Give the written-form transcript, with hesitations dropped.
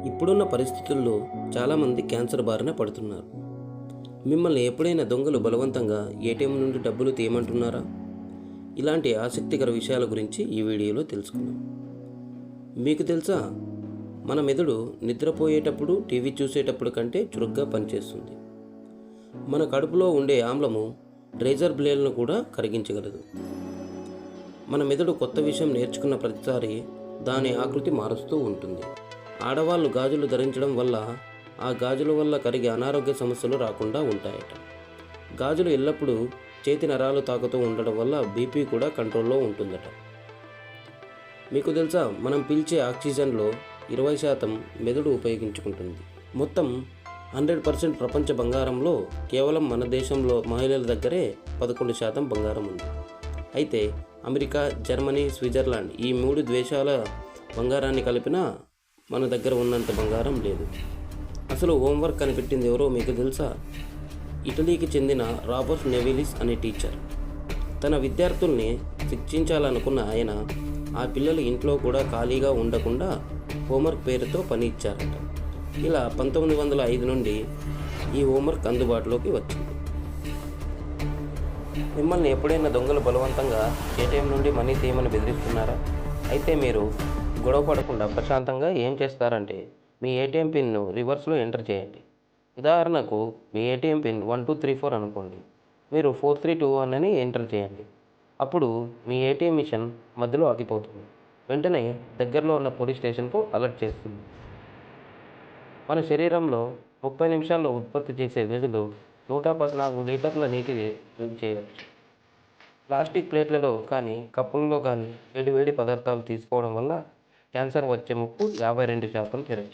ఇప్పుడున్న పరిస్థితుల్లో చాలామంది క్యాన్సర్ బారిన పడుతున్నారు. మిమ్మల్ని ఎప్పుడైనా దొంగలు బలవంతంగా ఏటీఎం నుండి డబ్బులు తీయమంటున్నారా? ఇలాంటి ఆసక్తికర విషయాల గురించి ఈ వీడియోలో తెలుసుకుందాం. మీకు తెలుసా, మన మెదడు నిద్రపోయేటప్పుడు టీవీ చూసేటప్పుడు కంటే చురుగ్గా పనిచేస్తుంది. మన కడుపులో ఉండే ఆమ్లము రేజర్ బ్లేడ్లను కూడా కరిగించగలదు. మన మెదడు కొత్త విషయం నేర్చుకున్న ప్రతిసారి దాని ఆకృతి మారుస్తూ ఉంటుంది. ఆడవాళ్ళు గాజులు ధరించడం వల్ల ఆ గాజుల వల్ల కరిగే అనారోగ్య సమస్యలు రాకుండా ఉంటాయట. గాజులు ఎల్లప్పుడూ చేతి నరాలు తాకుతూ ఉండడం వల్ల బీపీ కూడా కంట్రోల్లో ఉంటుందట. మీకు తెలుసా, మనం పీల్చే ఆక్సిజన్లో 20% మెదడు ఉపయోగించుకుంటుంది. మొత్తం 100% ప్రపంచ బంగారంలో కేవలం మన దేశంలో మహిళల దగ్గరే 11% బంగారం ఉంది. అయితే అమెరికా, జర్మనీ, స్విట్జర్లాండ్ ఈ 3 దేశాల బంగారాన్ని కలిపినా మన దగ్గర ఉన్నంత బంగారం లేదు. అసలు హోంవర్క్ కనిపెట్టింది ఎవరో మీకు తెలుసా? ఇటలీకి చెందిన రాబర్ట్ నెవిలిస్ అనే టీచర్. తన విద్యార్థుల్ని శిక్షించాలనుకున్న ఆయన ఆ పిల్లలు ఇంట్లో కూడా ఖాళీగా ఉండకుండా హోంవర్క్ పేరుతో పని ఇచ్చారట. ఇలా 1905 నుండి ఈ హోంవర్క్ అందుబాటులోకి వచ్చింది. మిమ్మల్ని ఎప్పుడైనా దొంగలు బలవంతంగా ఏటీఎం నుండి మనీ తీయమని బెదిరిస్తున్నారా? అయితే మీరు గొడవ పడకుండా ప్రశాంతంగా ఏం చేస్తారంటే, మీ ఏటీఎం పిన్ను రివర్స్లో ఎంటర్ చేయండి. ఉదాహరణకు మీ ఏటీఎం పిన్ 1234 అనుకోండి. మీరు 4321 అని ఎంటర్ చేయండి. అప్పుడు మీ ఏటీఎం మిషన్ మధ్యలో ఆగిపోతుంది. వెంటనే దగ్గరలో ఉన్న పోలీస్ స్టేషన్కు అలర్ట్ చేస్తుంది. మన శరీరంలో 30 నిమిషాల్లో ఉత్పత్తి చేసే నిధులు 114 లీటర్ల నీటిని డ్రింక్ చేయవచ్చు. ప్లాస్టిక్ ప్లేట్లలో కానీ కప్పులలో కానీ వేడి వేడి పదార్థాలు తీసుకోవడం వల్ల క్యాన్సర్ వచ్చే ముప్పు 52% పెరగచ్చు.